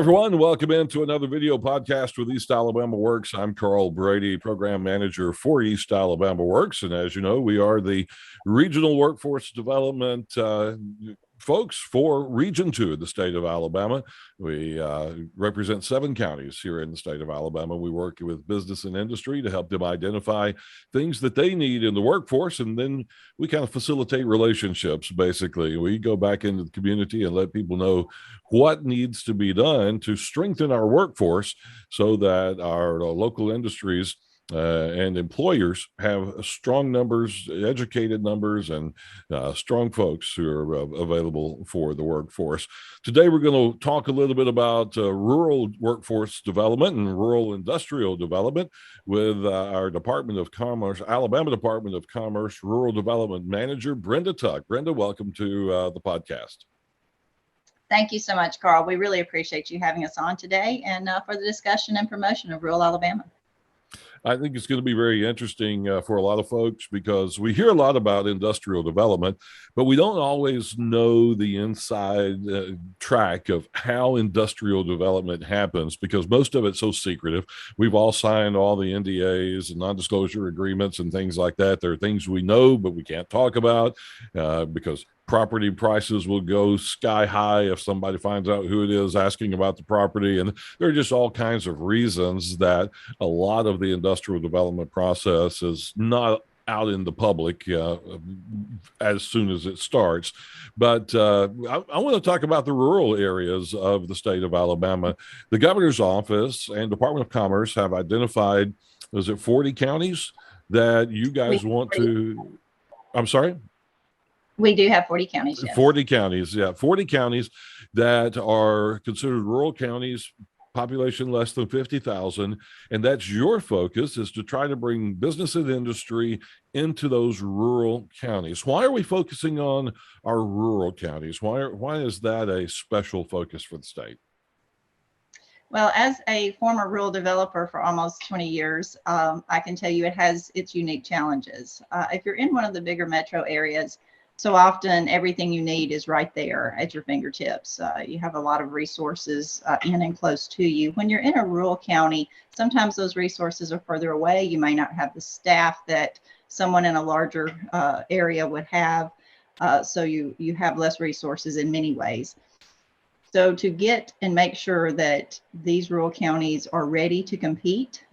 everyone. Welcome into another video podcast with East Alabama Works. I'm Carl Brady, Program Manager for East Alabama Works. And as you know, we are the regional workforce development folks for Region 2 of the state of Alabama. We represent 7 counties here in the state of Alabama. We work with business and industry to help them identify things that they need in the workforce, and then we kind of facilitate relationships, basically. We go back into the community and let people know what needs to be done to strengthen our workforce so that our local industries and employers have strong numbers, educated numbers, and strong folks who are available for the workforce. Today, we're going to talk a little bit about rural workforce development and rural industrial development with our Department of Commerce, Alabama Department of Commerce Rural Development Manager, Brenda Tuck. Brenda, welcome to the podcast. Thank you so much, Carl. We really appreciate you having us on today and for the discussion and promotion of rural Alabama. I think it's going to be very interesting for a lot of folks because we hear a lot about industrial development, but we don't always know the inside track of how industrial development happens because most of it's so secretive. We've all signed all the NDAs and non-disclosure agreements and things like that. There are things we know, but we can't talk about because property prices will go sky high if somebody finds out who it is asking about the property. And there are just all kinds of reasons that a lot of the industrial development process is not out in the public as soon as it starts. But I want to talk about the rural areas of the state of Alabama. The governor's office and Department of Commerce have identified, is it 40 counties that you guys want to, I'm sorry? We do have 40 counties, yes. 40 counties, yeah. 40 counties that are considered rural counties, population less than 50,000. And that's your focus, is to try to bring business and industry into those rural counties. Why are we focusing on our rural counties? Why is that a special focus for the state? Well, as a former rural developer for almost 20 years, I can tell you it has its unique challenges. If you're in one of the bigger metro areas, so often everything you need is right there at your fingertips. You have a lot of resources in and close to you. When you're in a rural county, sometimes those resources are further away. You may not have the staff that someone in a larger area would have. So you have less resources in many ways. So to get and make sure that these rural counties are ready to compete,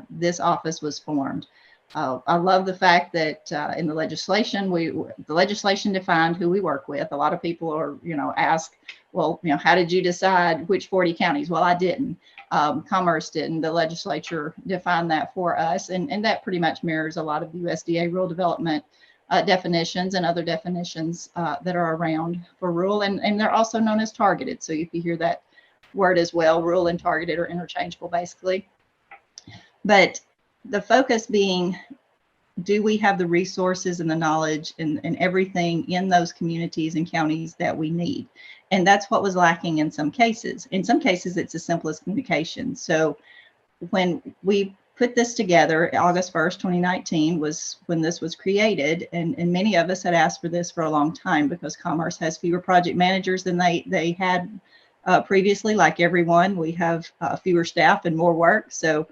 this office was formed. I love the fact that in the legislation, the legislation defined who we work with. A lot of people are, ask, well, how did you decide which 40 counties? Well, I didn't. Commerce didn't. The legislature defined that for us. And that pretty much mirrors a lot of the USDA rural development definitions and other definitions that are around for rural. And they're also known as targeted. So if you hear that word as well, rural and targeted are interchangeable, basically. But the focus being, do we have the resources and the knowledge and everything in those communities and counties that we need? And that's what was lacking in some cases. In some cases, it's as simple as communication. So when we put this together, August 1st, 2019 was when this was created. And many of us had asked for this for a long time because Commerce has fewer project managers than they had previously. Like everyone, we have fewer staff and more work. So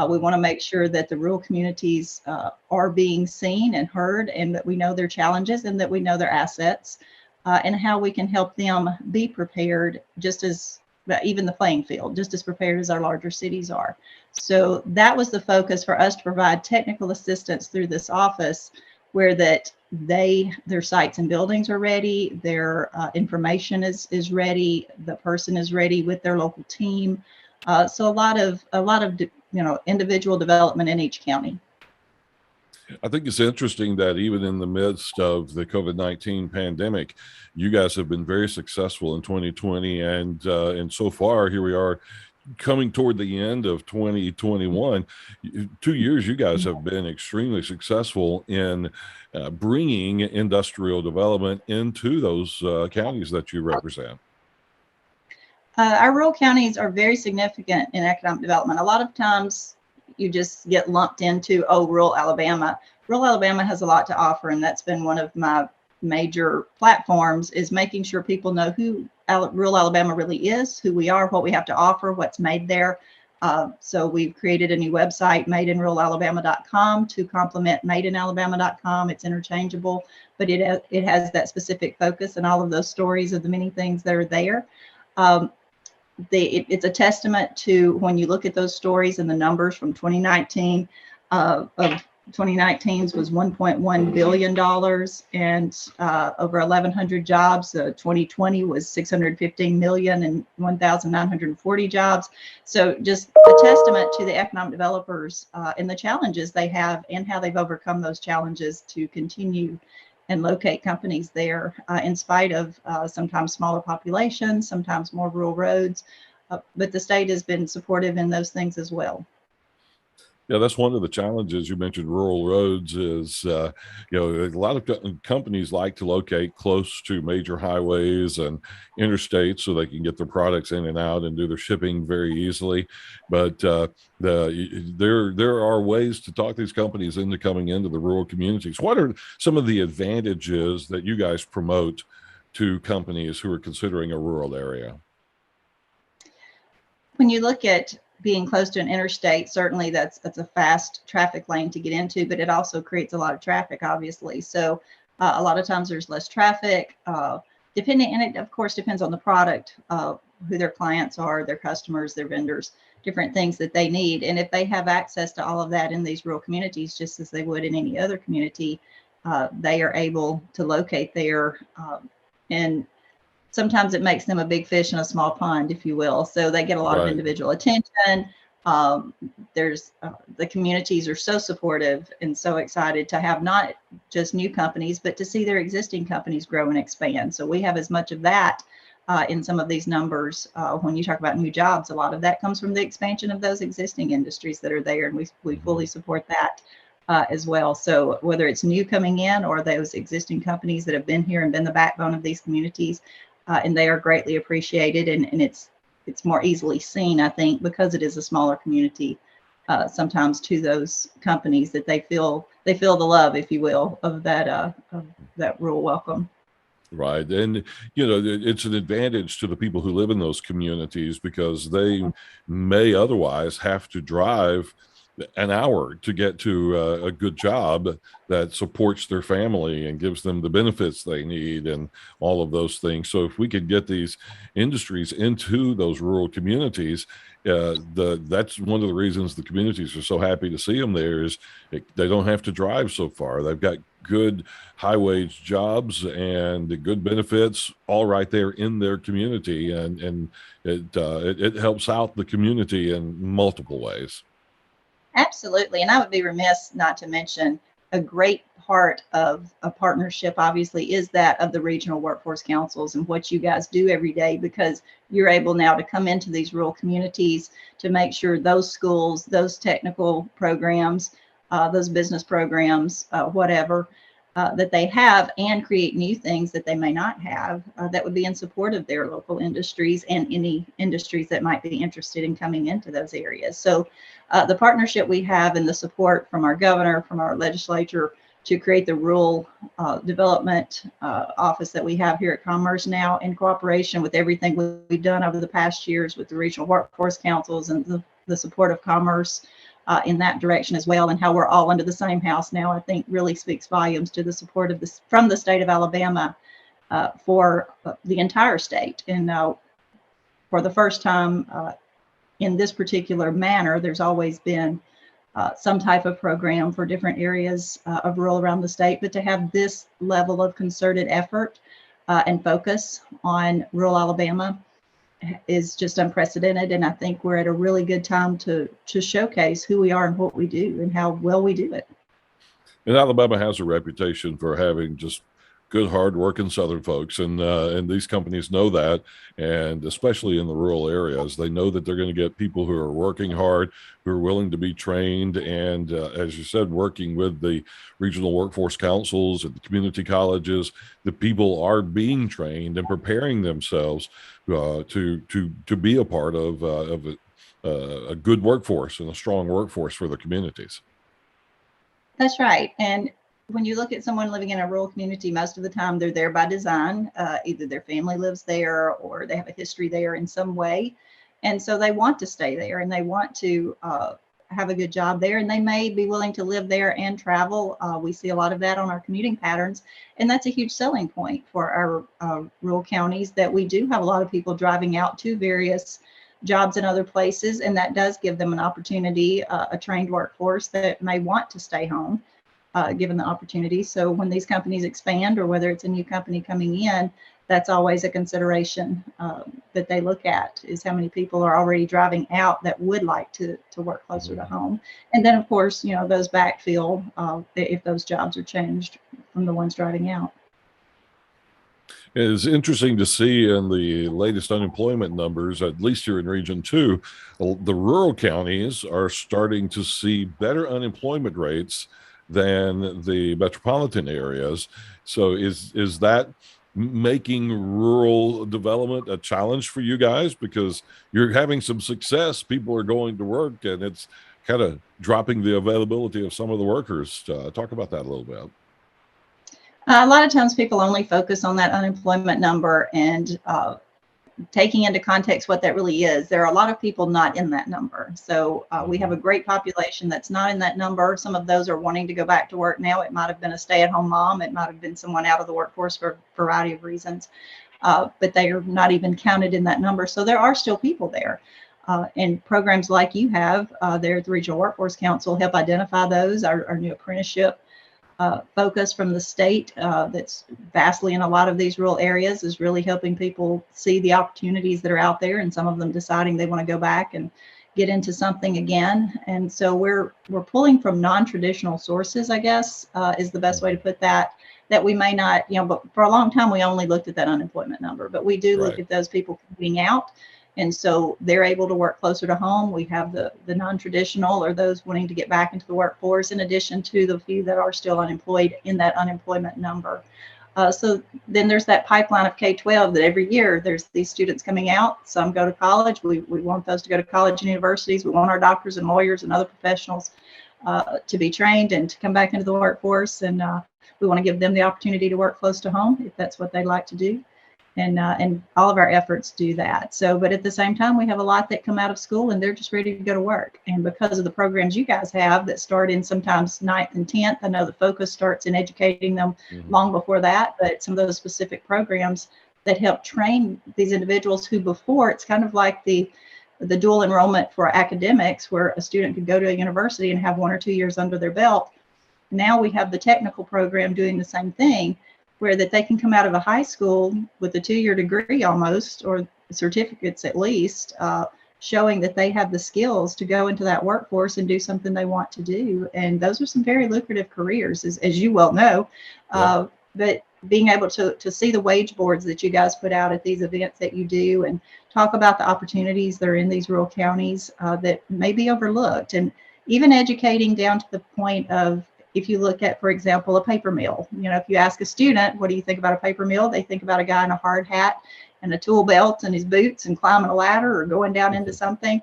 we want to make sure that the rural communities are being seen and heard, and that we know their challenges and that we know their assets and how we can help them be prepared, just as even the playing field, just as prepared as our larger cities are. So that was the focus for us, to provide technical assistance through this office, where that their sites and buildings are ready, their information is ready, the person is ready with their local team. So a lot of individual development in each county. I think it's interesting that even in the midst of the COVID-19 pandemic, you guys have been very successful in 2020, and so far here we are, coming toward the end of 2021, 2 years, you guys have been extremely successful in bringing industrial development into those counties that you represent. Our rural counties are very significant in economic development. A lot of times you just get lumped into, rural Alabama. Rural Alabama has a lot to offer, and that's been one of my major platforms, is making sure people know who rural Alabama really is, who we are, what we have to offer, what's made there. So we've created a new website, madeinruralalabama.com, to complement madeinalabama.com. It's interchangeable, but it has that specific focus and all of those stories of the many things that are there. It's a testament to when you look at those stories and the numbers from 2019. Of 2019's was $1.1 billion and over 1,100 jobs. 2020 was 615 million and 1,940 jobs. So just a testament to the economic developers and the challenges they have and how they've overcome those challenges to continue and locate companies there in spite of sometimes smaller populations, sometimes more rural roads. But the state has been supportive in those things as well. Yeah, that's one of the challenges. You mentioned rural roads is, a lot of companies like to locate close to major highways and interstates so they can get their products in and out and do their shipping very easily. But there are ways to talk these companies into coming into the rural communities. What are some of the advantages that you guys promote to companies who are considering a rural area? When you look at being close to an interstate, certainly that's a fast traffic lane to get into, but it also creates a lot of traffic, obviously. So a lot of times there's less traffic, and it of course depends on the product, who their clients are, their customers, their vendors, different things that they need. And if they have access to all of that in these rural communities, just as they would in any other community, they are able to locate there. And sometimes it makes them a big fish in a small pond, if you will. So they get a lot of individual attention. The communities are so supportive and so excited to have not just new companies, but to see their existing companies grow and expand. So we have as much of that in some of these numbers. When you talk about new jobs, a lot of that comes from the expansion of those existing industries that are there, and we fully support that as well. So whether it's new coming in or those existing companies that have been here and been the backbone of these communities, and they are greatly appreciated, and it's more easily seen, I think, because it is a smaller community, sometimes to those companies that they feel the love, if you will, of that rural welcome. Right. And, it's an advantage to the people who live in those communities because they may otherwise have to drive an hour to get to a good job that supports their family and gives them the benefits they need and all of those things. So if we could get these industries into those rural communities, that's one of the reasons the communities are so happy to see them there is they don't have to drive so far. They've got good high wage jobs and the good benefits all right there in their community. And it helps out the community in multiple ways. Absolutely. And I would be remiss not to mention a great part of a partnership, obviously, is that of the regional workforce councils and what you guys do every day, because you're able now to come into these rural communities to make sure those schools, those technical programs, those business programs, whatever, that they have, and create new things that they may not have that would be in support of their local industries and any industries that might be interested in coming into those areas. So the partnership we have and the support from our governor, from our legislature to create the rural development office that we have here at Commerce now, in cooperation with everything we've done over the past years with the regional workforce councils and the support of Commerce in that direction as well, and how we're all under the same house now, I think really speaks volumes to the support of this from the state of Alabama for the entire state. And for the first time in this particular manner, there's always been some type of program for different areas of rural around the state, but to have this level of concerted effort and focus on rural Alabama is just unprecedented. And I think we're at a really good time to showcase who we are and what we do and how well we do it. And Alabama has a reputation for having just good, hardworking Southern folks, and these companies know that, and especially in the rural areas, they know that they're going to get people who are working hard, who are willing to be trained, and as you said, working with the regional workforce councils and the community colleges, the people are being trained and preparing themselves to be a part of a good workforce and a strong workforce for the communities. That's right. And when you look at someone living in a rural community, most of the time they're there by design. Either their family lives there or they have a history there in some way. And so they want to stay there and they want to have a good job there. And they may be willing to live there and travel. We see a lot of that on our commuting patterns. And that's a huge selling point for our rural counties, that we do have a lot of people driving out to various jobs in other places. And that does give them an opportunity, a trained workforce that may want to stay home. Given the opportunity. So when these companies expand, or whether it's a new company coming in, that's always a consideration that they look at, is how many people are already driving out that would like to work closer to home. And then of course, those backfill if those jobs are changed from the ones driving out. It's interesting to see in the latest unemployment numbers, at least here in Region 2, the rural counties are starting to see better unemployment rates than the metropolitan areas. So is that making rural development a challenge for you guys? Because you're having some success, people are going to work, and it's kind of dropping the availability of some of the workers. Talk about that a little bit. A lot of times people only focus on that unemployment number and taking into context what that really is. There are a lot of people not in that number. So we have a great population that's not in that number. Some of those are wanting to go back to work now. It might have been a stay-at-home mom. It might have been someone out of the workforce for a variety of reasons, but they are not even counted in that number. So there are still people there. And programs like you have there at the Regional Workforce Council help identify those. Our new apprenticeship focus from the state that's vastly in a lot of these rural areas is really helping people see the opportunities that are out there, and some of them deciding they want to go back and get into something again. And so we're pulling from non-traditional sources, I guess, is the best way to put that we may not, but for a long time we only looked at that unemployment number, but we do look at those people coming out. And so they're able to work closer to home. We have the non-traditional, or those wanting to get back into the workforce, in addition to the few that are still unemployed in that unemployment number. So then there's that pipeline of K-12 that every year there's these students coming out. Some go to college. We want those to go to college and universities. We want our doctors and lawyers and other professionals to be trained and to come back into the workforce. And we want to give them the opportunity to work close to home if that's what they like to do. And all of our efforts do that. So, but at the same time, we have a lot that come out of school and they're just ready to go to work. And because of the programs you guys have that start in sometimes 9th and 10th, I know the focus starts in educating them long before that, but some of those specific programs that help train these individuals who before, it's kind of like the dual enrollment for academics, where a student could go to a university and have 1 or 2 years under their belt. Now we have the technical program doing the same thing, where that they can come out of a high school with a 2-year degree almost, or certificates at least, showing that they have the skills to go into that workforce and do something they want to do. And those are some very lucrative careers, as you well know. But being able to see the wage boards that you guys put out at these events that you do, and talk about the opportunities that are in these rural counties that may be overlooked, and even educating down to the point of, if you look at, for example, a paper mill, if you ask a student, what do you think about a paper mill? They think about a guy in a hard hat and a tool belt and his boots and climbing a ladder or going down into something.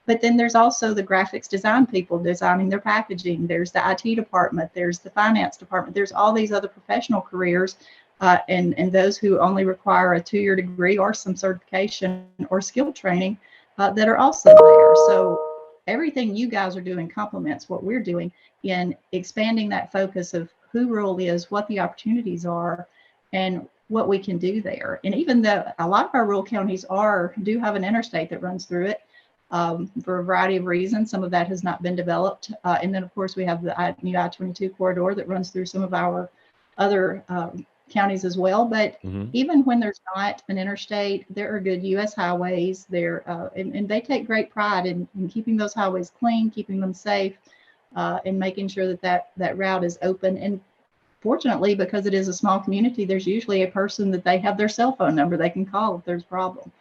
But then there's also the graphics design people designing their packaging. There's the IT department. There's the finance department. There's all these other professional careers and those who only require a 2-year degree or some certification or skill training that are also there. So everything you guys are doing complements what we're doing in expanding that focus of who rural is, what the opportunities are, and what we can do there. And even though a lot of our rural counties do have an interstate that runs through it for a variety of reasons, some of that has not been developed. And then, of course, we have the new I-22 corridor that runs through some of our other counties as well. But even when there's not an interstate, there are good U.S. highways there, and they take great pride in keeping those highways clean, keeping them safe, and making sure that route is open. And fortunately, because it is a small community, there's usually a person that they have their cell phone number they can call if there's a problem.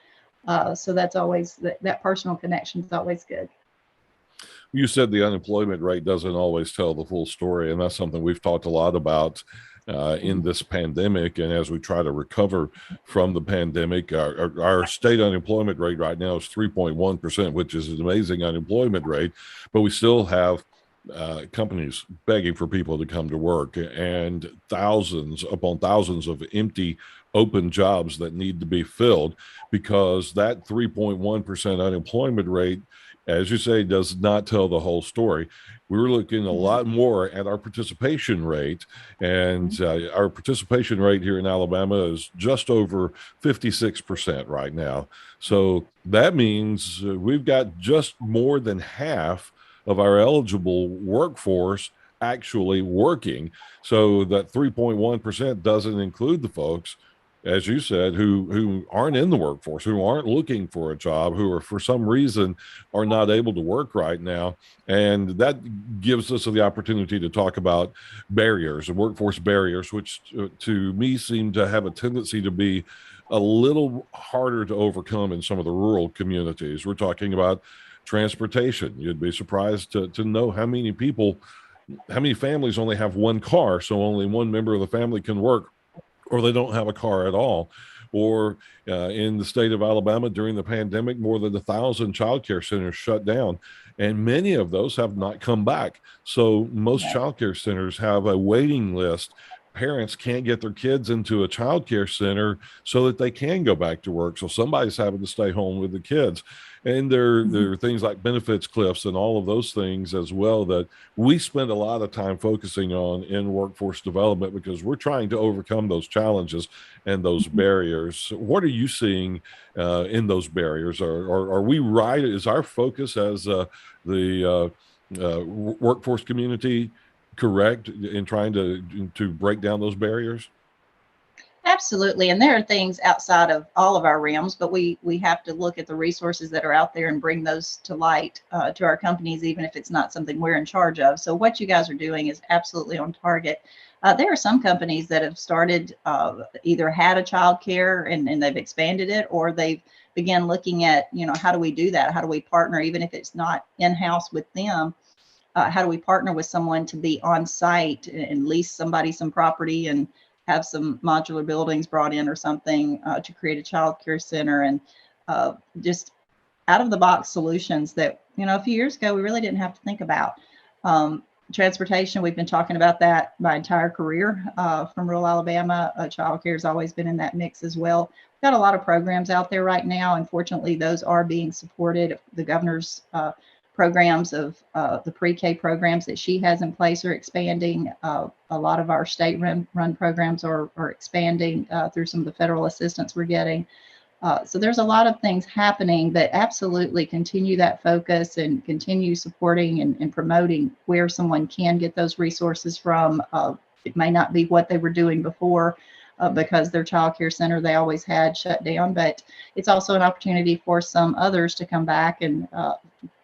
So that's always, that personal connection is always good. You said the unemployment rate doesn't always tell the full story, and that's something we've talked a lot about in this pandemic. And as we try to recover from the pandemic, our state unemployment rate right now is 3.1%, which is an amazing unemployment rate, but we still have companies begging for people to come to work, and thousands upon thousands of empty open jobs that need to be filled, because that 3.1% unemployment rate, as you say, does not tell the whole story. We were looking a lot more at our participation rate, and our participation rate here in Alabama is just over 56% right now. So that means we've got just more than half of our eligible workforce actually working. So that 3.1% doesn't include the folks, as you said, who aren't in the workforce, who aren't looking for a job, who are for some reason are not able to work right now. And that gives us the opportunity to talk about barriers and workforce barriers, which to me seem to have a tendency to be a little harder to overcome in some of the rural communities. We're talking about transportation. You'd be surprised to know how many people, how many families only have one car, so only one member of the family can work, or they don't have a car at all. Or in the state of Alabama during the pandemic, more than 1,000 child care centers shut down, and many of those have not come back. So most child care centers have a waiting list. Parents can't get their kids into a child care center so that they can go back to work. So somebody's having to stay home with the kids. And there are things like benefits cliffs and all of those things as well that we spend a lot of time focusing on in workforce development, because we're trying to overcome those challenges and those barriers. What are you seeing in those barriers? Are we right? Is our focus as the workforce community correct in trying to break down those barriers? Absolutely. And there are things outside of all of our realms, but we have to look at the resources that are out there and bring those to light to our companies, even if it's not something we're in charge of. So what you guys are doing is absolutely on target. There are some companies that have started, either had a child care and they've expanded it, or they've began looking at, how do we do that? How do we partner, even if it's not in-house with them? How do we partner with someone to be on site and lease somebody some property and have some modular buildings brought in or something to create a child care center, and just out of the box solutions that, a few years ago, we really didn't have to think about. Transportation, we've been talking about that my entire career from rural Alabama. Child care has always been in that mix as well. We've got a lot of programs out there right now. Unfortunately, those are being supported. The governor's programs of the pre-K programs that she has in place are expanding. A lot of our state-run programs are expanding through some of the federal assistance we're getting. So there's a lot of things happening, but absolutely continue that focus and continue supporting and promoting where someone can get those resources from. It may not be what they were doing before because their child care center they always had shut down, but it's also an opportunity for some others to come back and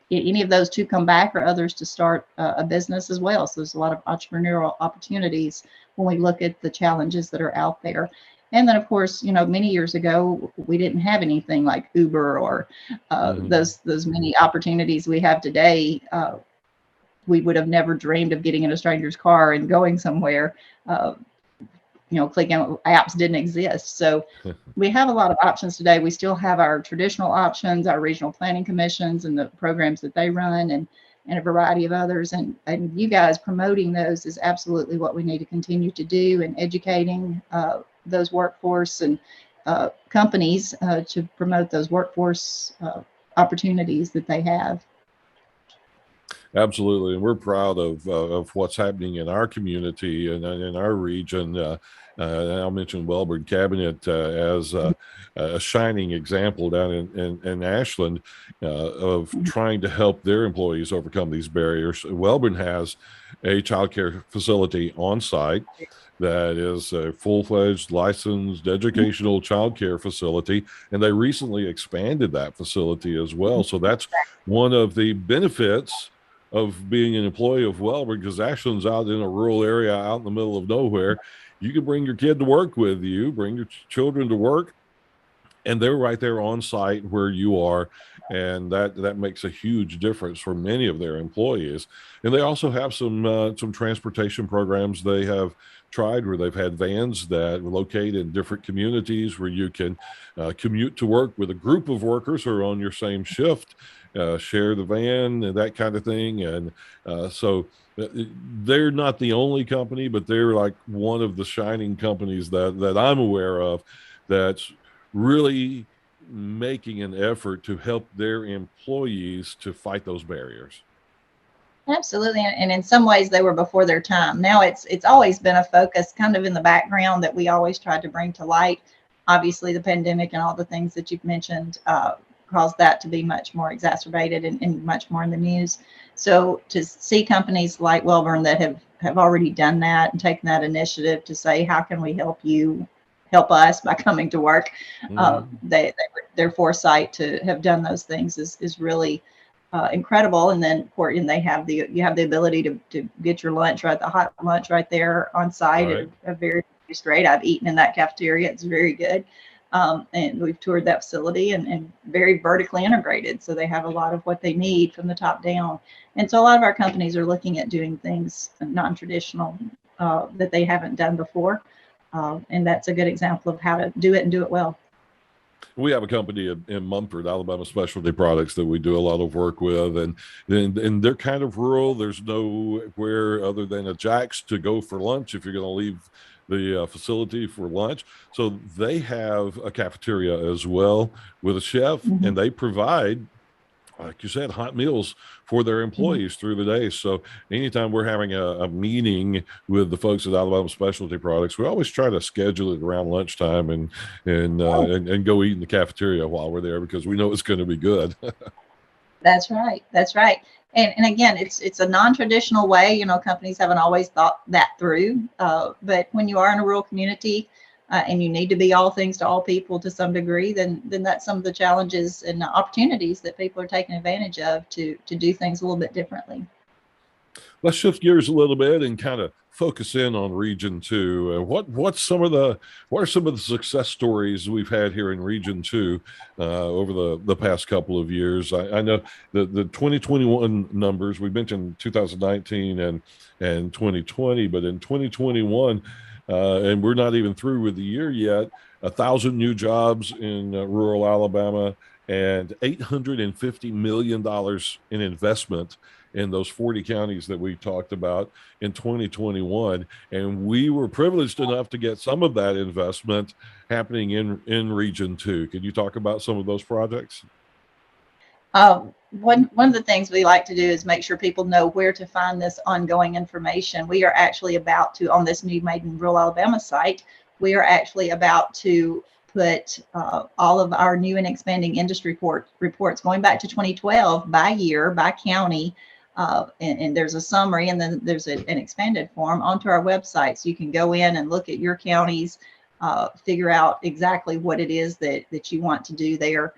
any of those to come back, or others to start a business as well. So there's a lot of entrepreneurial opportunities when we look at the challenges that are out there. And then, of course, many years ago, we didn't have anything like Uber or those many opportunities we have today. We would have never dreamed of getting in a stranger's car and going somewhere. Clicking apps didn't exist. So we have a lot of options today. We still have our traditional options, our regional planning commissions and the programs that they run, and a variety of others. And you guys promoting those is absolutely what we need to continue to do, and educating those workforce and companies to promote those workforce opportunities that they have. Absolutely, and we're proud of what's happening in our community and in our region. I'll mention Wellborn Cabinet as a shining example down in Ashland of trying to help their employees overcome these barriers. Wellborn has a child care facility on site that is a full-fledged licensed educational child care facility, and they recently expanded that facility as well. So that's one of the benefits of being an employee of Wellborn, because Ashland's out in a rural area out in the middle of nowhere. You can bring your kid to work with you, bring your children to work, and they're right there on site where you are. And that makes a huge difference for many of their employees. And they also have some transportation programs they have tried where they've had vans that locate in different communities where you can commute to work with a group of workers who are on your same shift, share the van and that kind of thing. And so they're not the only company, but they're like one of the shining companies that I'm aware of that's really making an effort to help their employees to fight those barriers. Absolutely. And in some ways they were before their time. Now it's always been a focus kind of in the background that we always tried to bring to light. Obviously the pandemic and all the things that you've mentioned caused that to be much more exacerbated and much more in the news. So to see companies like Wellborn that have already done that and taken that initiative to say, how can we help you help us by coming to work? Their foresight to have done those things is really incredible. And then and you have the ability to get your lunch, right, the hot lunch right there on site at a very reduced rate. I've eaten in that cafeteria. It's very good. And we've toured that facility and very vertically integrated. So they have a lot of what they need from the top down. And so a lot of our companies are looking at doing things non-traditional that they haven't done before. And that's a good example of how to do it and do it well. We have a company in Mumford, Alabama Specialty Products, that we do a lot of work with, and they're kind of rural. There's nowhere other than a Jack's to go for lunch if you're going to leave the facility for lunch. So they have a cafeteria as well with a chef, and they provide, like you said, hot meals for their employees through the day. So anytime we're having a meeting with the folks at Alabama Specialty Products, we always try to schedule it around lunchtime and go eat in the cafeteria while we're there, because we know it's going to be good. That's right. That's right. And again, it's a non-traditional way. You know, companies haven't always thought that through. But when you are in a rural community and you need to be all things to all people to some degree, then that's some of the challenges and opportunities that people are taking advantage of to do things a little bit differently. Let's shift gears a little bit and kind of focus in on Region 2. What are some of the success stories we've had here in Region 2 over the past couple of years? I know the 2021 numbers, we mentioned 2019 and 2020, but in 2021, and we're not even through with the year yet, 1,000 new jobs in rural Alabama and $850 million in investment in those 40 counties that we talked about in 2021. And we were privileged enough to get some of that investment happening in Region 2. Can you talk about some of those projects? One of the things we like to do is make sure people know where to find this ongoing information. We are actually about to, on this new Made in Rural Alabama site, we are actually about to put all of our new and expanding industry reports going back to 2012 by year, by county, and there's a summary, and then there's an expanded form onto our website. So you can go in and look at your counties, figure out exactly what it is that you want to do there.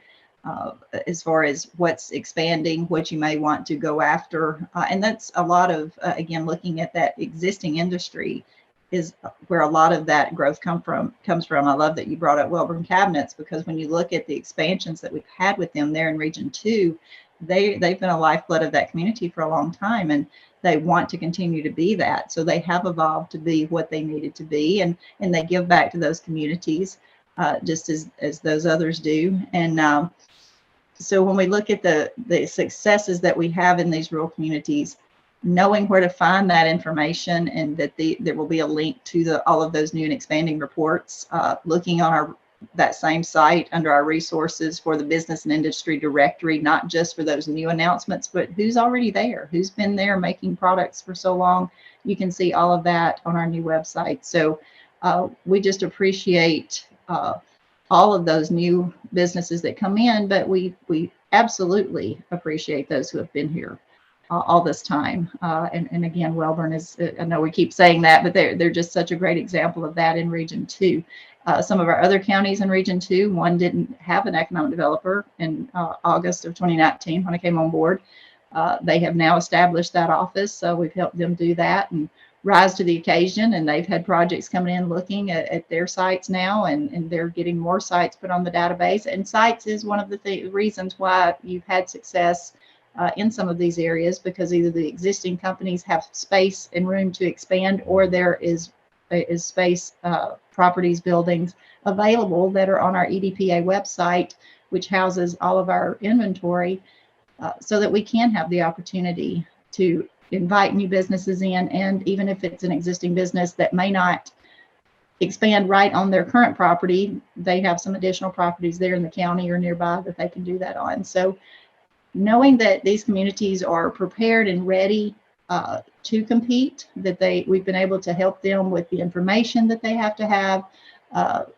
As far as what's expanding, what you may want to go after. And that's a lot of, again, looking at that existing industry is where a lot of that growth comes from. I love that you brought up Wellborn Cabinets, because when you look at the expansions that we've had with them there in Region 2, they've been a lifeblood of that community for a long time, and they want to continue to be that. So they have evolved to be what they needed to be, and they give back to those communities just as those others do. And so when we look at the successes that we have in these rural communities, knowing where to find that information, and that there will be a link to all of those new and expanding reports, looking on that same site under our resources for the business and industry directory, not just for those new announcements, but who's already there, who's been there making products for so long. You can see all of that on our new website. So we just appreciate all of those new businesses that come in, but we absolutely appreciate those who have been here all this time. And again, Wellborn is, I know we keep saying that, but they're just such a great example of that in Region 2. Some of our other counties in Region 2, one didn't have an economic developer in August of 2019 when I came on board. They have now established that office, so we've helped them do that and rise to the occasion, and they've had projects coming in looking at their sites now, and they're getting more sites put on the database. And sites is one of the reasons why you've had success in some of these areas, because either the existing companies have space and room to expand, or there is space, properties, buildings available that are on our EDPA website, which houses all of our inventory. so that we can have the opportunity to invite new businesses in. And even if it's an existing business that may not expand right on their current property, they have some additional properties there in the county or nearby that they can do that on. So knowing that these communities are prepared and ready to compete, that we've been able to help them with the information that they have to have,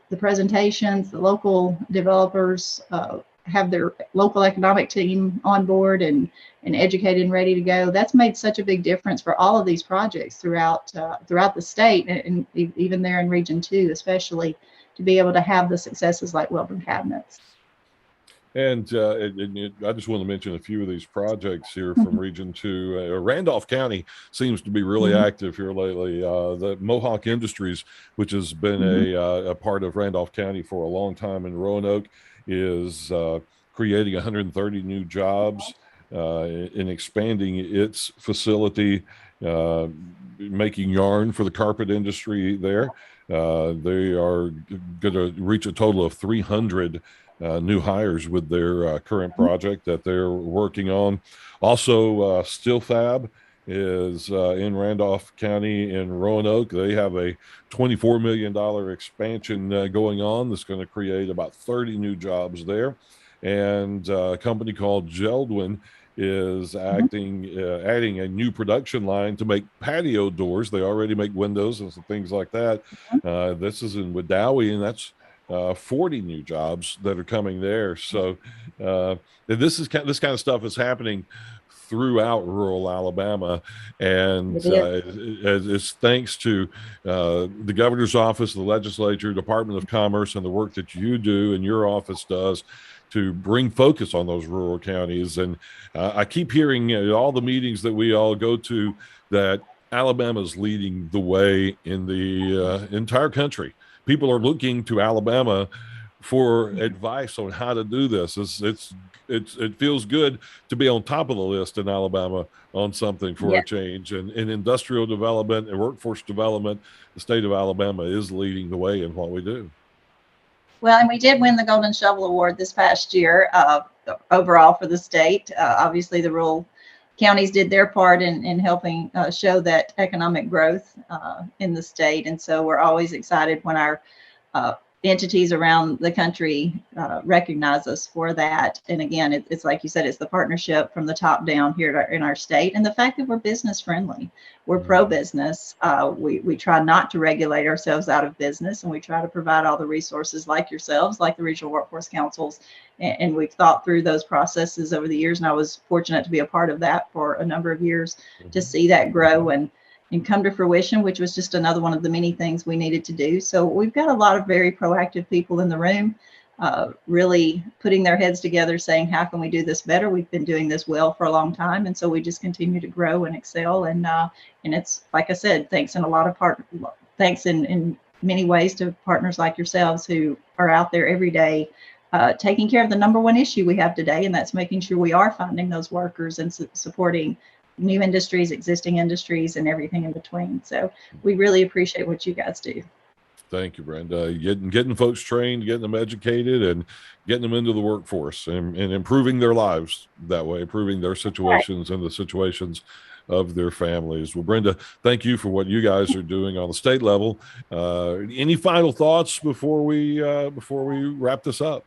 the presentations, the local developers have their local economic team on board and educated and ready to go. That's made such a big difference for all of these projects throughout the state, and even there in Region 2, especially, to be able to have the successes like Weldon Cabinets. And I just want to mention a few of these projects here from Region 2. Randolph County seems to be really active here lately. The Mohawk Industries, which has been a part of Randolph County for a long time in Roanoke, is creating 130 new jobs in expanding its facility, making yarn for the carpet industry there. They are going to reach a total of 300 new hires with their current project that they're working on. Also, Steel Fab is in Randolph County in Roanoke. They have a $24 million expansion going on that's going to create about 30 new jobs there. And a company called Geldwin is adding a new production line to make patio doors. They already make windows and some things like that. This is in Wedowee, and that's 40 new jobs that are coming there. So this kind of stuff is happening throughout rural Alabama, and it's thanks to the governor's office, the legislature, Department of Commerce, and the work that you do and your office does to bring focus on those rural counties. And I keep hearing at all the meetings that we all go to that Alabama's leading the way in the entire country. People are looking to Alabama for advice on how to do this. It feels good to be on top of the list in Alabama on something for a change. And in industrial development and workforce development, the state of Alabama is leading the way in what we do. Well, and we did win the Golden Shovel Award this past year overall for the state. Obviously, the rural counties did their part in helping show that economic growth in the state. And so we're always excited when our entities around the country recognize us for that. And again, it's like you said, it's the partnership from the top down here in our state, and the fact that we're business friendly. We're pro-business. We try not to regulate ourselves out of business, and we try to provide all the resources like yourselves, like the regional workforce councils. And we've thought through those processes over the years, and I was fortunate to be a part of that for a number of years to see that grow and come to fruition, which was just another one of the many things we needed to do. So we've got a lot of very proactive people in the room, really putting their heads together, saying, how can we do this better? We've been doing this well for a long time. And so we just continue to grow and excel. And it's, like I said, thanks in many ways to partners like yourselves who are out there every day, taking care of the number one issue we have today. And that's making sure we are finding those workers and supporting new industries, existing industries, and everything in between. So we really appreciate what you guys do. Thank you, Brenda. Getting folks trained, getting them educated, and getting them into the workforce and improving their lives that way, improving their situations and the situations of their families. Well, Brenda, thank you for what you guys are doing on the state level. Any final thoughts before we wrap this up?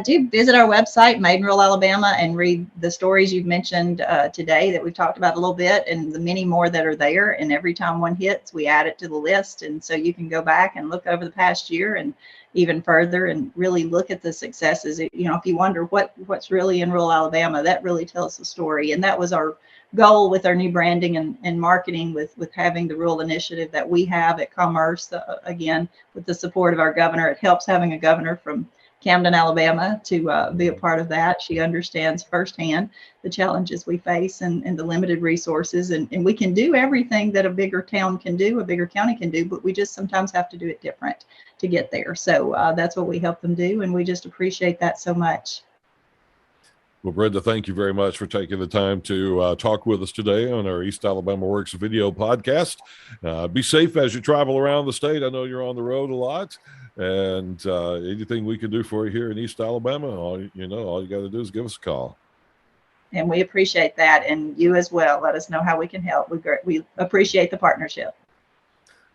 Do visit our website, Made in Rural Alabama, and read the stories you've mentioned today that we've talked about a little bit, and the many more that are there. And every time one hits, we add it to the list. And so you can go back and look over the past year and even further and really look at the successes. If you wonder what's really in rural Alabama, that really tells the story. And that was our goal with our new branding and marketing with having the rural initiative that we have at Commerce. Again, with the support of our governor, it helps having a governor from Camden, Alabama, to be a part of that. She understands firsthand the challenges we face and the limited resources. And we can do everything that a bigger town can do, a bigger county can do, but we just sometimes have to do it different to get there. So that's what we help them do. And we just appreciate that so much. Well, Brenda, thank you very much for taking the time to talk with us today on our East Alabama Works video podcast. Be safe as you travel around the state. I know you're on the road a lot, and anything we can do for you here in East Alabama, all you got to do is give us a call. And we appreciate that. And you as well. Let us know how we can help. We appreciate the partnership.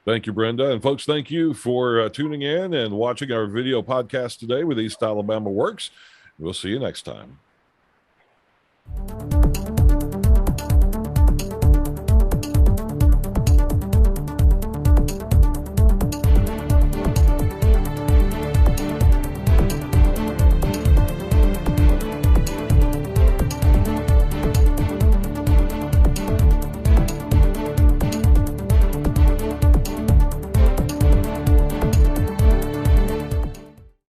Thank you, Brenda. And folks, thank you for tuning in and watching our video podcast today with East Alabama Works. We'll see you next time.